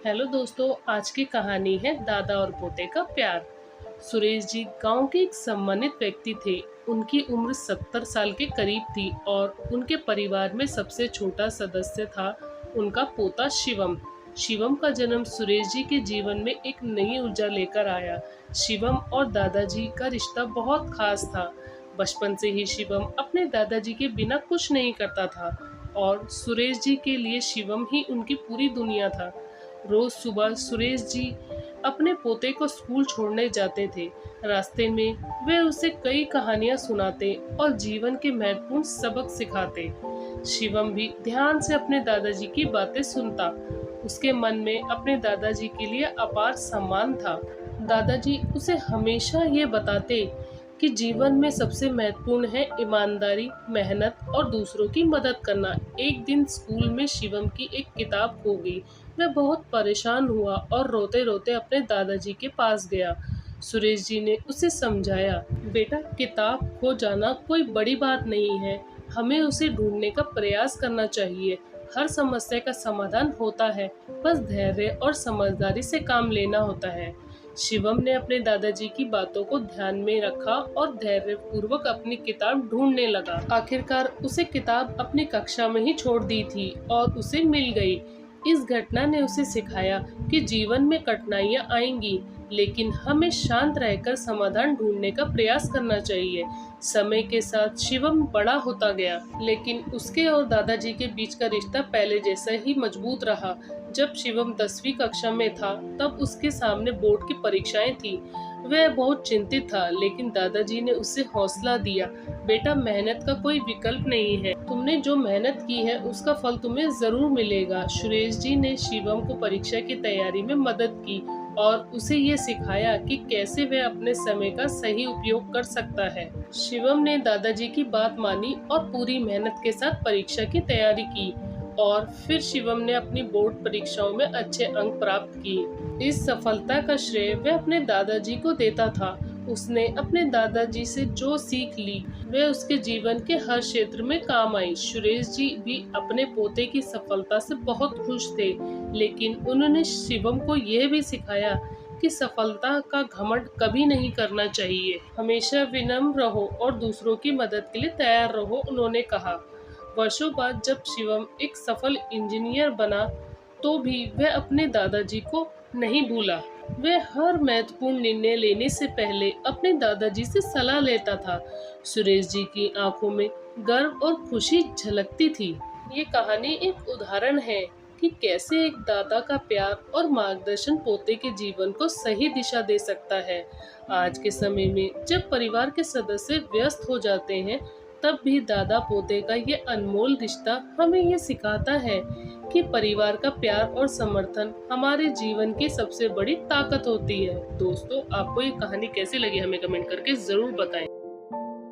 Hello दोस्तों, आज की कहानी है दादा और पोते का प्यार। सुरेश जी गांव के एक सम्मानित व्यक्ति थे। उनकी उम्र 70 साल के करीब थी और उनके परिवार में सबसे छोटा सदस्य था उनका पोता शिवम। शिवम का जन्म सुरेश जी के जीवन में एक नई ऊर्जा लेकर आया। शिवम और दादाजी का रिश्ता बहुत खास था। बचपन से ही शिवम अपने दादाजी के बिना कुछ नहीं करता था और सुरेश जी के लिए शिवम ही उनकी पूरी दुनिया था। रोज सुबह सुरेश जी अपने पोते को स्कूल छोड़ने जाते थे। रास्ते में वे उसे कई कहानियां सुनाते और जीवन के महत्वपूर्ण सबक सिखाते। शिवम भी ध्यान से अपने दादाजी की बातें सुनता। उसके मन में अपने दादाजी के लिए अपार सम्मान था। दादाजी उसे हमेशा ये बताते कि जीवन में सबसे महत्वपूर्ण है ईमानदारी, मेहनत और दूसरों की मदद करना। एक दिन स्कूल में शिवम की एक किताब खो गई। वह बहुत परेशान हुआ और रोते रोते अपने दादाजी के पास गया। सुरेश जी ने उसे समझाया, बेटा, किताब खो जाना कोई बड़ी बात नहीं है। हमें उसे ढूंढने का प्रयास करना चाहिए। हर समस्या का समाधान होता है, बस धैर्य और समझदारी से काम लेना होता है। शिवम ने अपने दादाजी की बातों को ध्यान में रखा और धैर्यपूर्वक अपनी किताब ढूंढने लगा। आखिरकार उसे किताब अपनी कक्षा में ही छोड़ दी थी और उसे मिल गई। इस घटना ने उसे सिखाया कि जीवन में कठिनाइयां आएंगी, लेकिन हमें शांत रहकर समाधान ढूंढने का प्रयास करना चाहिए। समय के साथ शिवम बड़ा होता गया, लेकिन उसके और दादाजी के बीच का रिश्ता पहले जैसा ही मजबूत रहा। जब शिवम 10वीं कक्षा में था, तब उसके सामने बोर्ड की परीक्षाएं थी। वह बहुत चिंतित था, लेकिन दादाजी ने उसे हौसला दिया, बेटा, मेहनत का कोई विकल्प नहीं है। तुमने जो मेहनत की है उसका फल तुम्हें जरूर मिलेगा। सुरेश जी ने शिवम को परीक्षा की तैयारी में मदद की और उसे ये सिखाया कि कैसे वह अपने समय का सही उपयोग कर सकता है। शिवम ने दादाजी की बात मानी और पूरी मेहनत के साथ परीक्षा की तैयारी की और फिर शिवम ने अपनी बोर्ड परीक्षाओं में अच्छे अंक प्राप्त किए। इस सफलता का श्रेय वह अपने दादाजी को देता था। उसने अपने दादाजी से जो सीख ली वह उसके जीवन के हर क्षेत्र में काम आई। सुरेश जी भी अपने पोते की सफलता से बहुत खुश थे, लेकिन उन्होंने शिवम को यह भी सिखाया कि सफलता का घमंड कभी नहीं करना चाहिए। हमेशा विनम्र रहो और दूसरों की मदद के लिए तैयार रहो, उन्होंने कहा। वर्षों बाद जब शिवम एक सफल इंजीनियर बना, तो भी वह अपने दादाजी को नहीं भूला। वह हर महत्वपूर्ण निर्णय लेने से पहले अपने दादाजी से सलाह लेता था। सुरेश जी की आंखों में गर्व और खुशी झलकती थी। ये कहानी एक उदाहरण है कि कैसे एक दादा का प्यार और मार्गदर्शन पोते के जीवन को सही दिशा दे सकता है। आज के समय में जब परिवार के सदस्य व्यस्त हो जाते हैं, तब भी दादा पोते का ये अनमोल रिश्ता हमें ये सिखाता है कि परिवार का प्यार और समर्थन हमारे जीवन की सबसे बड़ी ताकत होती है। दोस्तों, आपको ये कहानी कैसी लगी हमें कमेंट करके जरूर बताएं।